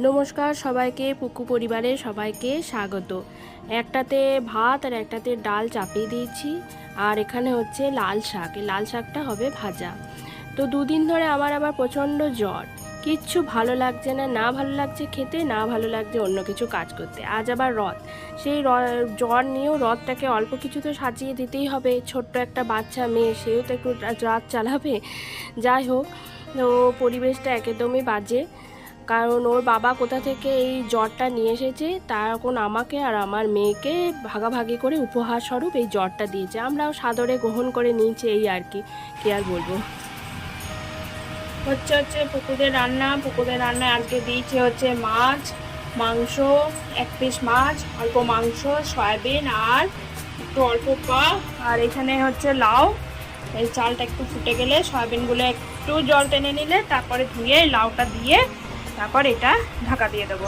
নমস্কার সবাইকে, পুকু পরিবারে সবাইকে স্বাগত। একটাতে ভাত আর একটাতে ডাল চাপিয়ে দিয়েছি, আর এখানে হচ্ছে লাল শাক। এই লাল শাকটা হবে ভাজা। তো দুদিন ধরে আমার আবার প্রচণ্ড জ্বর, কিচ্ছু ভালো লাগছে না, না ভালো লাগছে খেতে, না ভালো লাগছে অন্য কিছু কাজ করতে। আজ আবার রথ, সেই জ্বর নিয়েও রথটাকে অল্প কিছু তো সাজিয়ে দিতেই হবে। ছোট্ট একটা বাচ্চা মেয়ে, সেও তো একটু রাত চালাবে। যাই হোক, তো পরিবেশটা একদমই বাজে, কারণ ওর বাবা কোথা থেকে এই জ্বরটা নিয়ে এসেছে, তার এখন আমাকে আর আমার মেয়েকে ভাগাভাগি করে উপহার স্বরূপ এই জ্বরটা দিয়েছে। আমরাও সাদরে গ্রহণ করে নিয়েছি, এই আর কি আর বলবো। হচ্ছে পুকুরের রান্না আজকে দিয়েছে হচ্ছে মাংস, 1 পিস মাছ, অল্প মাংস, সয়াবিন আর একটু অল্প আর এখানে হচ্ছে লাউ। এই চালটা একটু ফুটে গেলে সয়াবিনগুলো একটু জল টেনে নিলে তারপরে ধুয়ে লাউটা দিয়ে তারপর এটা ঢাকা দিয়ে দেবো।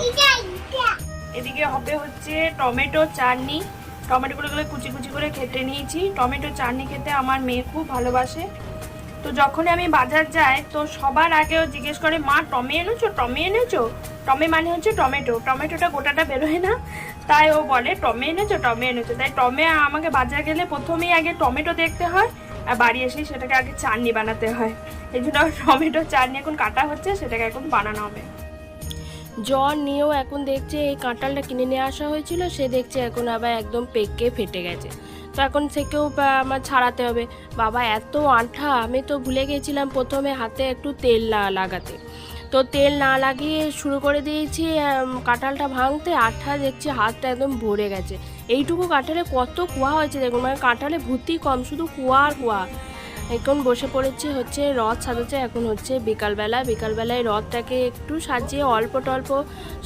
এদিকে হবে হচ্ছে টমেটো চাটনি। টমেটোগুলো কুচি কুচি করে কেটে নিয়েছি। টমেটো চাটনি খেতে আমার মেয়ে খুব ভালোবাসে। তো যখনই আমি বাজার যাই তো সবার আগেও জিজ্ঞেস করে, মা টমে এনেছো? টমে মানে হচ্ছে টমেটোটা গোটাটা বেরোয় না, তাই ও বলে টমে এনেছো। তাই টমে আমাকে বাজার গেলে প্রথমেই আগে টমেটো দেখতে হয়, আর বাড়ি এসে সেটাকে আগে চাটনি বানাতে হয়। এই জন্য টমেটো চাটনি এখন কাটা হচ্ছে, সেটাকে এখন বানানো হবে। জ্বর নিয়েও এখন দেখছে এই কাঁঠালটা কিনে নিয়ে আসা হয়েছিল, সে দেখছে এখন আবার একদম পেকে ফেটে গেছে। তো এখন সেকেও আমার ছাড়াতে হবে। বাবা এত আঠা, আমি তো ভুলে গেছিলাম প্রথমে হাতে একটু তেল লাগাতে। তো তেল না লাগিয়ে শুরু করে দিয়েছি কাঁঠালটা ভাঙতে, আঠা দেখছি হাতটা একদম ভরে গেছে। এইটুকু কাঁঠালে কত কুয়া হয়েছে দেখুন, মানে কাঁঠালে ভর্তি কম, শুধু কুয়া আর কুয়া। এখন বসে পড়েছি হচ্ছে রথ সাজাতে। এখন হচ্ছে বিকালবেলায় রথটাকে একটু সাজিয়ে অল্প টল্প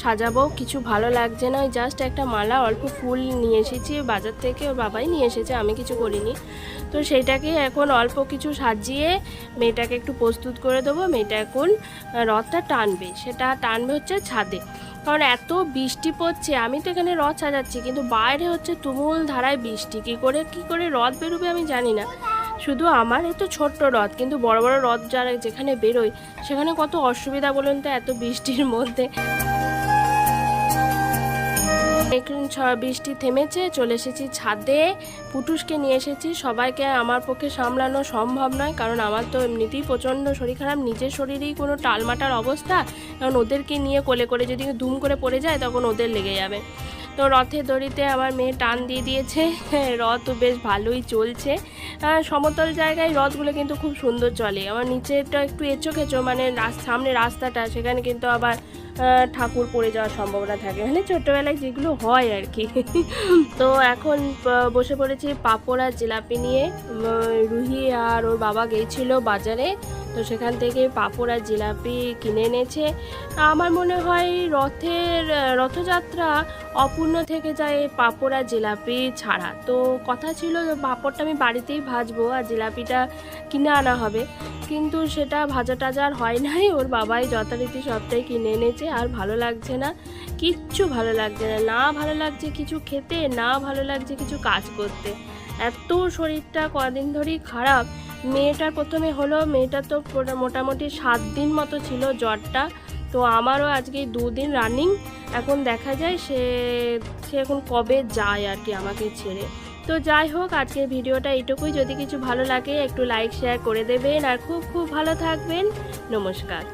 সাজাবো। কিছু ভালো লাগছে না, জাস্ট একটা মালা অল্প ফুল নিয়ে এসেছি বাজার থেকে, ওর বাবাই নিয়ে এসেছে, আমি কিছু করিনি। তো সেইটাকে এখন অল্প কিছু সাজিয়ে মেয়েটাকে একটু প্রস্তুত করে দেবো। মেয়েটা এখন রথটা টানবে, সেটা টানবে হচ্ছে ছাদে, কারণ এত বৃষ্টি পড়ছে। আমি তো এখানে রথ সাজাচ্ছি, কিন্তু বাইরে হচ্ছে তুমুল ধারায় বৃষ্টি। কী করে রথ বেরোবে আমি জানি না। শুধু আমার এত ছোট্ট রথ, কিন্তু বড় বড় রথ যারা যেখানে বেরোয় সেখানে কত অসুবিধা বলুন তো এত বৃষ্টির মধ্যে। এখন বৃষ্টি থেমেছে, চলে এসেছি ছাদে, পুটুসকে নিয়ে এসেছি। সবাইকে আমার পক্ষে সামলানো সম্ভব নয়, কারণ আমার তো এমনিতেই প্রচণ্ড শরীর খারাপ, নিজের শরীরেই কোনো টালমাটাল অবস্থা, কারণ ওদেরকে নিয়ে কোলে করে যদি ধুম করে পড়ে যায় তখন ওদের লেগে যাবে। তো রথের দড়িতে আমার মেয়ে টান দিয়ে দিয়েছে, রথ বেশ ভালোই চলছে। সমতল জায়গায় রথগুলো কিন্তু খুব সুন্দর চলে। আমার নিচেটা একটু এঁচো মানে সামনে রাস্তাটা, সেখানে কিন্তু আবার ঠাকুর পড়ে যাওয়ার সম্ভাবনা থাকে, মানে ছোট্টবেলায় যেগুলো হয় আর কি। তো এখন বসে পড়েছি পাঁপড় আর জিলাপি নিয়ে। রুহি আর ওর বাবা গিয়েছিল বাজারে, তো সেখান থেকে পাঁপড় আর জিলাপি কিনে এনেছে। আমার মনে হয় রথযাত্রা অপূর্ণ থেকে যায় পাঁপড় আর জিলাপি ছাড়া। তো কথা ছিল পাঁপড়টা আমি বাড়িতেই ভাজবো আর জিলাপিটা কিনে আনা হবে, কিন্তু সেটা ভাজা টাজা আর হয় নাই। ওর বাবাই যথারীতি সবটাই কিনে এনেছে। আর ভালো লাগছে না, কিচ্ছু ভালো লাগছে না, না ভালো লাগছে কিছু খেতে, না ভালো লাগছে কিছু কাজ করতে। এত শরীরটা কদিন ধরেই খারাপ। মেয়েটার প্রথমে হলো, মেয়েটা তো মোটামুটি 7 দিন মতো ছিল জ্বরটা। তো আমারও আজকে 2 দিন রানিং। এখন দেখা যায় সে এখন কবে যায় আর কি আমাকে ছেড়ে। তো যাই হোক, আজকের ভিডিওটা এইটুকুই। যদি কিছু ভালো লাগে একটু লাইক শেয়ার করে দেবেন, আর খুব ভালো থাকবেন। নমস্কার।